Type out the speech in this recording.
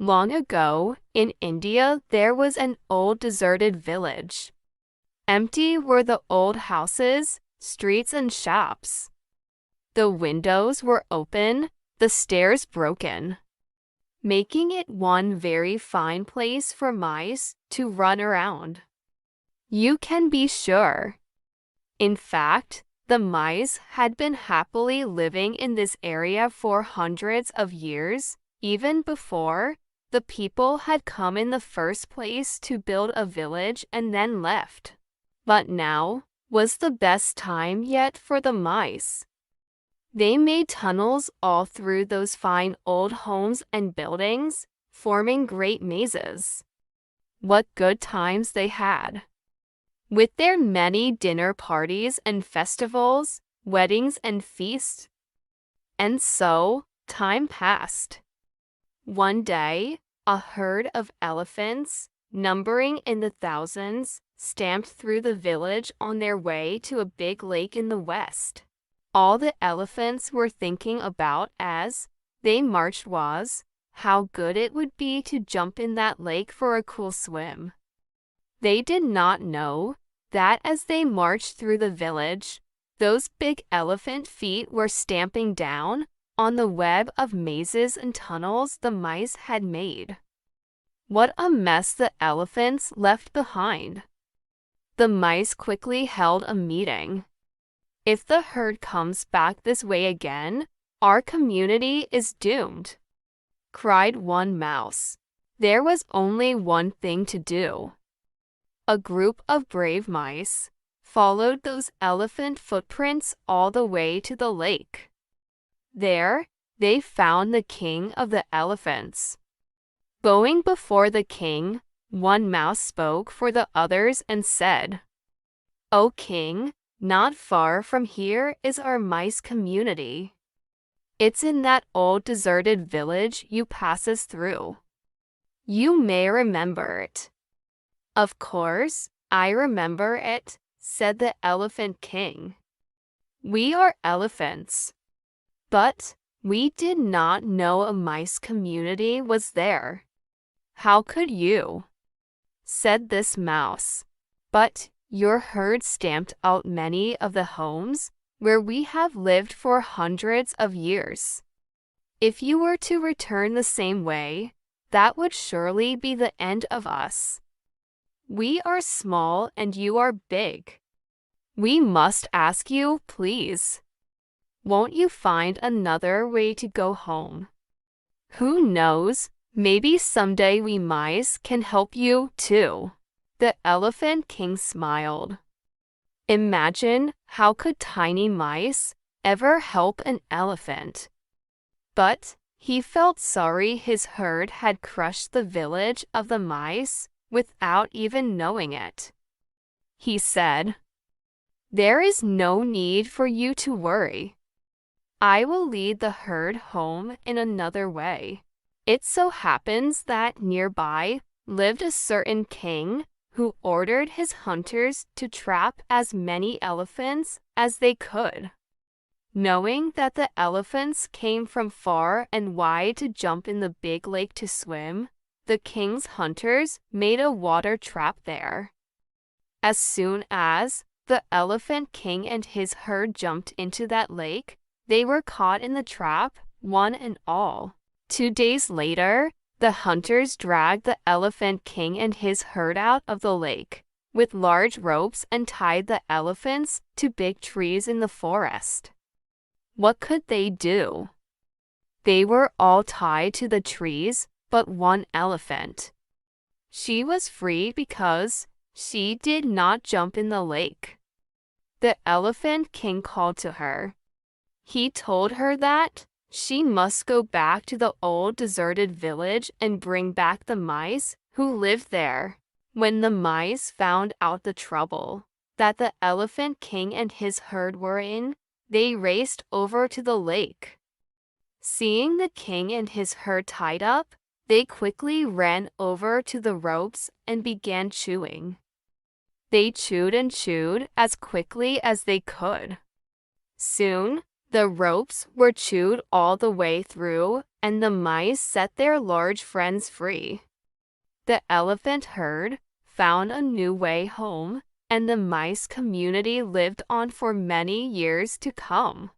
Long ago, in India, there was an old deserted village. Empty were the old houses, streets, and shops. The windows were open, the stairs broken, making it one very fine place for mice to run around. You can be sure. In fact, the mice had been happily living in this area for hundreds of years, even before the people had come in the first place to build a village and then left. But now was the best time yet for the mice. They made tunnels all through those fine old homes and buildings, forming great mazes. What good times they had! With their many dinner parties and festivals, weddings and feasts. And so, time passed. One day, a herd of elephants, numbering in the thousands, stamped through the village on their way to a big lake in the west. All the elephants were thinking about as they marched was how good it would be to jump in that lake for a cool swim. They did not know that as they marched through the village, those big elephant feet were stamping down on the web of mazes and tunnels the mice had made. What a mess the elephants left behind! The mice quickly held a meeting. If the herd comes back this way again, our community is doomed, cried one mouse. There was only one thing to do. A group of brave mice followed those elephant footprints all the way to the lake. There, they found the king of the elephants. Bowing before the king, one mouse spoke for the others and said, "O king, not far from here is our mice community. It's in that old deserted village you passes through. You may remember it." "Of course, I remember it," said the Elephant King. "We are elephants. But we did not know a mice community was there." "How could you?" said this mouse. "But your herd stamped out many of the homes where we have lived for hundreds of years. If you were to return the same way, that would surely be the end of us. We are small and you are big. We must ask you, please. Won't you find another way to go home? Who knows, maybe someday we mice can help you too." The Elephant King smiled. Imagine how could tiny mice ever help an elephant? But he felt sorry his herd had crushed the village of the mice without even knowing it. He said, "There is no need for you to worry. I will lead the herd home in another way." It so happens that nearby lived a certain king who ordered his hunters to trap as many elephants as they could. Knowing that the elephants came from far and wide to jump in the big lake to swim, the king's hunters made a water trap there. As soon as the Elephant King and his herd jumped into that lake, they were caught in the trap, one and all. 2 days later, the hunters dragged the Elephant King and his herd out of the lake with large ropes and tied the elephants to big trees in the forest. What could they do? They were all tied to the trees but one elephant. She was free because she did not jump in the lake. The Elephant King called to her. He told her that she must go back to the old deserted village and bring back the mice who lived there. When the mice found out the trouble that the Elephant King and his herd were in, they raced over to the lake. Seeing the king and his herd tied up, they quickly ran over to the ropes and began chewing. They chewed and chewed as quickly as they could. Soon, the ropes were chewed all the way through, and the mice set their large friends free. The elephant herd found a new way home, and the mice community lived on for many years to come.